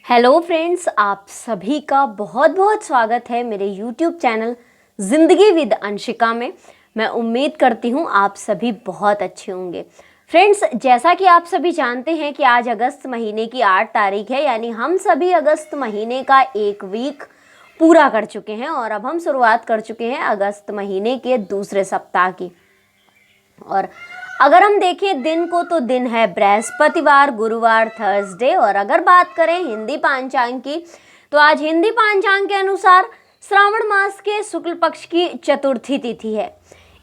Hello friends, आप सभी का बहुत बहुत स्वागत है मेरे यूट्यूब चैनल ज़िंदगी विद अंशिका में। मैं उम्मीद करती हूँ आप सभी बहुत अच्छे होंगे। फ्रेंड्स, जैसा कि आप सभी जानते हैं कि आज अगस्त महीने की 8 तारीख है, यानी हम सभी अगस्त महीने का एक वीक पूरा कर चुके हैं और अब हम शुरुआत कर चुके हैं अगस्त महीने के दूसरे सप्ताह की। और अगर हम देखें दिन को तो दिन है बृहस्पतिवार, गुरुवार, थर्सडे। और अगर बात करें हिंदी पांचांग की तो आज हिंदी पांचांग के अनुसार श्रावण मास के शुक्ल पक्ष की चतुर्थी तिथि है।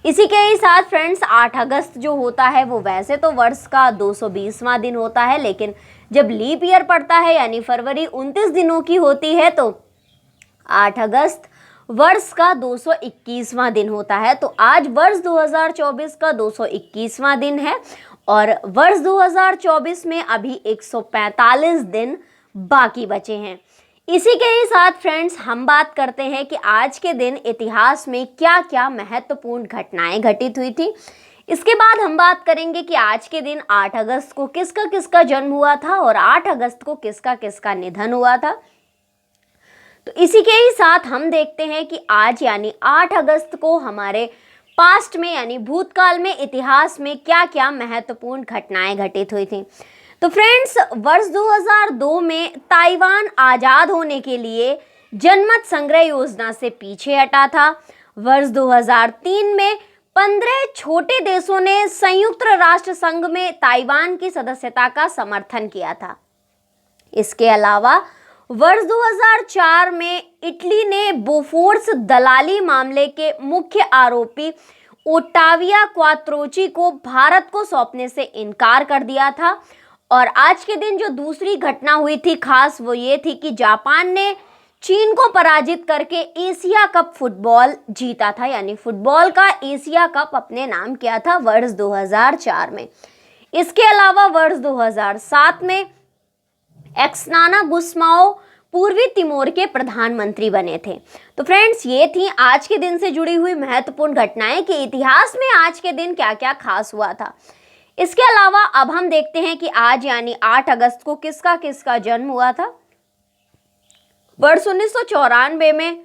इसी के ही साथ फ्रेंड्स 8 अगस्त जो होता है वो वैसे तो वर्ष का 220वां दिन होता है, लेकिन जब लीप ईयर पड़ता है यानी फरवरी 29 दिनों की होती है तो 8 अगस्त वर्ष का 221वां दिन होता है। तो आज वर्ष 2024 का 221वां दिन है और वर्ष 2024 में अभी 145 दिन बाकी बचे हैं। इसी के ही साथ फ्रेंड्स हम बात करते हैं कि आज के दिन इतिहास में क्या क्या महत्वपूर्ण घटनाएं घटित हुई थी। इसके बाद हम बात करेंगे कि आज के दिन 8 अगस्त को किसका किसका जन्म हुआ था और 8 अगस्त को किसका किसका निधन हुआ था। तो इसी के ही साथ हम देखते हैं कि आज यानी 8 अगस्त को हमारे पास्ट में यानी भूतकाल में इतिहास में क्या क्या महत्वपूर्ण घटनाएं घटित हुई थी। तो फ्रेंड्स वर्ष 2002 में ताइवान आज़ाद होने के लिए जनमत संग्रह योजना से पीछे हटा था। वर्ष 2003 में 15 छोटे देशों ने संयुक्त राष्ट्र संघ में ताइवान की सदस्यता का समर्थन किया था। इसके अलावा वर्ष 2004 में इटली ने बोफोर्स दलाली मामले के मुख्य आरोपी ओटाविया क्वात्रोची को भारत को सौंपने से इनकार कर दिया था। और आज के दिन जो दूसरी घटना हुई थी खास वो ये थी कि जापान ने चीन को पराजित करके एशिया कप फुटबॉल जीता था, यानी फुटबॉल का एशिया कप अपने नाम किया था वर्ष 2004 में। इसके अलावा वर्ष 2007 में एक्सनाना गुस्माओ पूर्वी तिमोर के प्रधानमंत्री बने थे। तो फ्रेंड्स ये थी आज के दिन से जुड़ी हुई महत्वपूर्ण घटनाएं कि इतिहास में आज के दिन क्या क्या खास हुआ था। इसके अलावा अब हम देखते हैं कि आज यानी 8 अगस्त को किसका किसका जन्म हुआ था। वर्ष 1994 में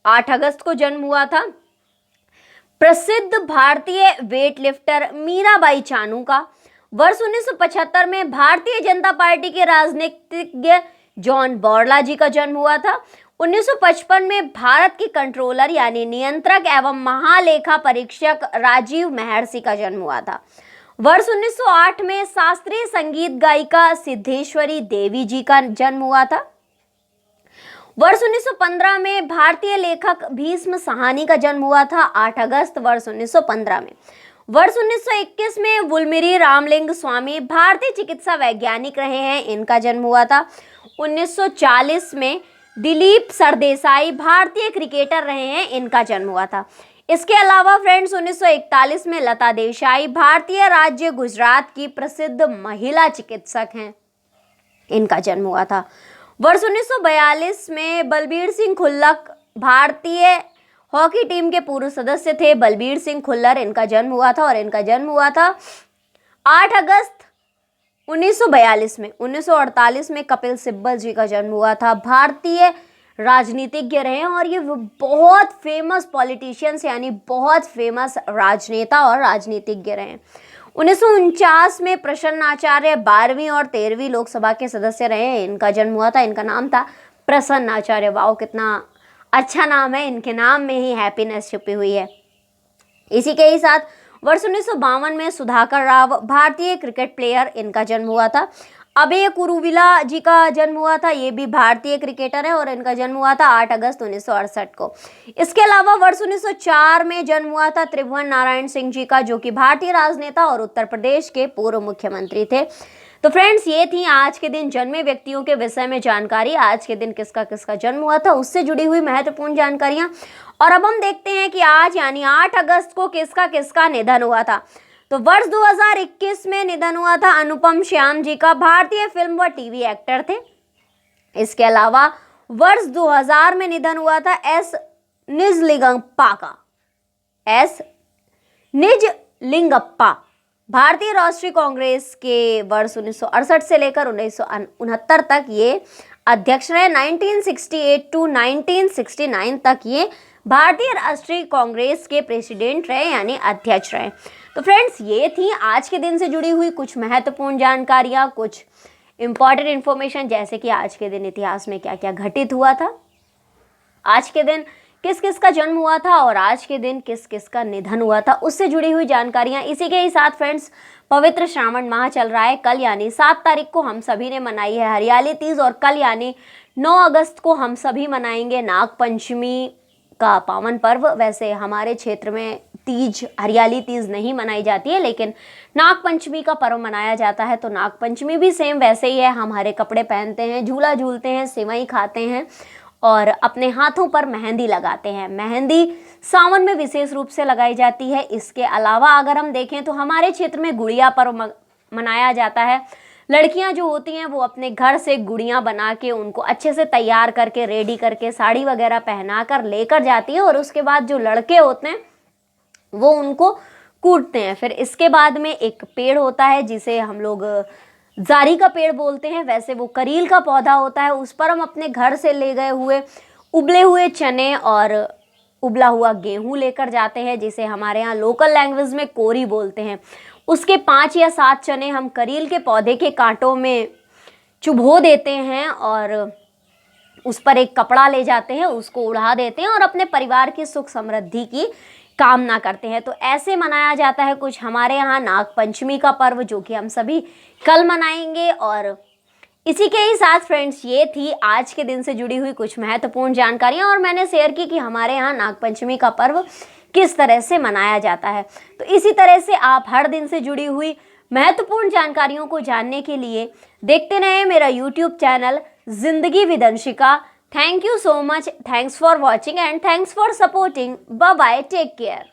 8 अगस्त को जन्म हुआ था प्रसिद्ध भारतीय वेटलिफ्टर मीराबाई चानू का। वर्ष 1975 में भारतीय जनता पार्टी के राजनीतिज्ञ जॉन बोरला जी का जन्म हुआ था। 1955 में भारत की कंट्रोलर यानी नियंत्रक एवं महालेखा परीक्षक राजीव महर्षि का जन्म हुआ था। वर्ष 1908 में शास्त्रीय संगीत गायिका सिद्धेश्वरी देवी जी का जन्म हुआ था। वर्ष 1915 में भारतीय लेखक भीष्म साहनी का जन्म हुआ था 8 अगस्त वर्ष 1915 में। वर्ष 1921 में वुलमिरी रामलिंग स्वामी भारतीय चिकित्सा वैज्ञानिक रहे हैं, इनका जन्म हुआ था। 1940 में दिलीप सरदेसाई भारतीय क्रिकेटर रहे हैं, इनका जन्म हुआ था। इसके अलावा फ्रेंड्स 1941 में लता देसाई भारतीय राज्य गुजरात की प्रसिद्ध महिला चिकित्सक हैं, इनका जन्म हुआ था। वर्ष 1942 में बलबीर सिंह खुल्लर भारतीय हॉकी टीम के पूर्व सदस्य थे। बलबीर सिंह खुल्लर इनका जन्म हुआ था और इनका जन्म हुआ था 8 अगस्त 1942 में। 1948 में कपिल सिब्बल जी का जन्म हुआ था, भारतीय राजनीतिज्ञ रहे हैं और ये बहुत फेमस पॉलिटिशियंस यानी बहुत फेमस राजनेता और राजनीतिज्ञ रहे हैं। 1949 में प्रसन्न आचार्य 12वीं और 13वीं लोकसभा के सदस्य रहे हैं, इनका जन्म हुआ था, इनका नाम था प्रसन्न आचार्य। वाओ, कितना अच्छा नाम है, इनके नाम में ही हैप्पीनेस छुपी हुई है। इसी के ही साथ वर्ष 1952 में सुधाकर राव भारतीय क्रिकेट प्लेयर, इनका जन्म हुआ था। अभय कुरुविला जी का जन्म हुआ था, ये भी भारतीय क्रिकेटर है और इनका जन्म हुआ था 8 अगस्त 1968 को। इसके अलावा वर्ष 1904 में जन्म हुआ था त्रिभुवन नारायण सिंह जी का, जो कि भारतीय राजनेता और उत्तर प्रदेश के पूर्व मुख्यमंत्री थे। तो फ्रेंड्स ये थी आज के दिन जन्मे व्यक्तियों के विषय में जानकारी, आज के दिन किसका किसका जन्म हुआ था उससे जुड़ी हुई महत्वपूर्ण जानकारियां। और अब हम देखते हैं कि आज यानी 8 अगस्त को किसका किसका निधन हुआ था। तो वर्ष 2021 में निधन हुआ था अनुपम श्याम जी का, भारतीय फिल्म व टीवी एक्टर थे। इसके अलावा वर्ष 2000 में निधन हुआ था एस निजलिंगप्पा का, एस निजलिंगप्पा भारतीय राष्ट्रीय कांग्रेस के वर्ष 1968 से लेकर 1969 तक ये अध्यक्ष रहे। 1968 टू 1969 तक ये भारतीय राष्ट्रीय कांग्रेस के प्रेसिडेंट रहे, यानी अध्यक्ष रहे। तो फ्रेंड्स, ये थी आज के दिन से जुड़ी हुई कुछ महत्वपूर्ण जानकारियाँ, कुछ इम्पॉर्टेंट इन्फॉर्मेशन, जैसे कि आज के दिन इतिहास में क्या क्या घटित हुआ था, आज के दिन किस किस का जन्म हुआ था और आज के दिन किस किस का निधन हुआ था, उससे जुड़ी हुई जानकारियां। इसी के ही साथ फ्रेंड्स, पवित्र श्रावण माह चल रहा है। कल यानी 7 तारीख को हम सभी ने मनाई है हरियाली तीज, और कल यानी 9 अगस्त को हम सभी मनाएंगे नाग पंचमी का पावन पर्व। वैसे हमारे क्षेत्र में तीज, हरियाली तीज नहीं मनाई जाती है, लेकिन नाग पंचमी का पर्व मनाया जाता है। तो नाग पंचमी भी सेम वैसे ही है, हम हरे कपड़े पहनते हैं, झूला झूलते हैं, सेवई खाते हैं और अपने हाथों पर मेहंदी लगाते हैं। मेहंदी सावन में विशेष रूप से लगाई जाती है। इसके अलावा अगर हम देखें तो हमारे क्षेत्र में गुड़िया पर्व मनाया जाता है। लड़कियां जो होती हैं वो अपने घर से गुड़ियां बना के उनको अच्छे से तैयार करके, रेडी करके, साड़ी वगैरह पहना कर लेकर जाती है, और उसके बाद जो लड़के होते हैं वो उनको कूटते हैं। फिर इसके बाद में एक पेड़ होता है जिसे हम लोग जारी का पेड़ बोलते हैं, वैसे वो करील का पौधा होता है। उस पर हम अपने घर से ले गए हुए उबले हुए चने और उबला हुआ गेहूं लेकर जाते हैं, जिसे हमारे यहाँ लोकल लैंग्वेज में कोरी बोलते हैं। उसके 5 या 7 चने हम करील के पौधे के कांटों में चुभो देते हैं और उस पर एक कपड़ा ले जाते हैं, उसको उड़ा देते हैं और अपने परिवार की सुख समृद्धि की कामना करते हैं। तो ऐसे मनाया जाता है कुछ हमारे यहाँ नाग पंचमी का पर्व, जो कि हम सभी कल मनाएंगे। और इसी के ही साथ फ्रेंड्स, ये थी आज के दिन से जुड़ी हुई कुछ महत्वपूर्ण जानकारियाँ, और मैंने शेयर की कि हमारे यहाँ नाग पंचमी का पर्व किस तरह से मनाया जाता है। तो इसी तरह से आप हर दिन से जुड़ी हुई महत्वपूर्ण जानकारियों को जानने के लिए देखते रहें मेरा यूट्यूब चैनल जिंदगी with Anshika. Thank you so much. Thanks for watching and thanks for supporting. Bye bye. Take care.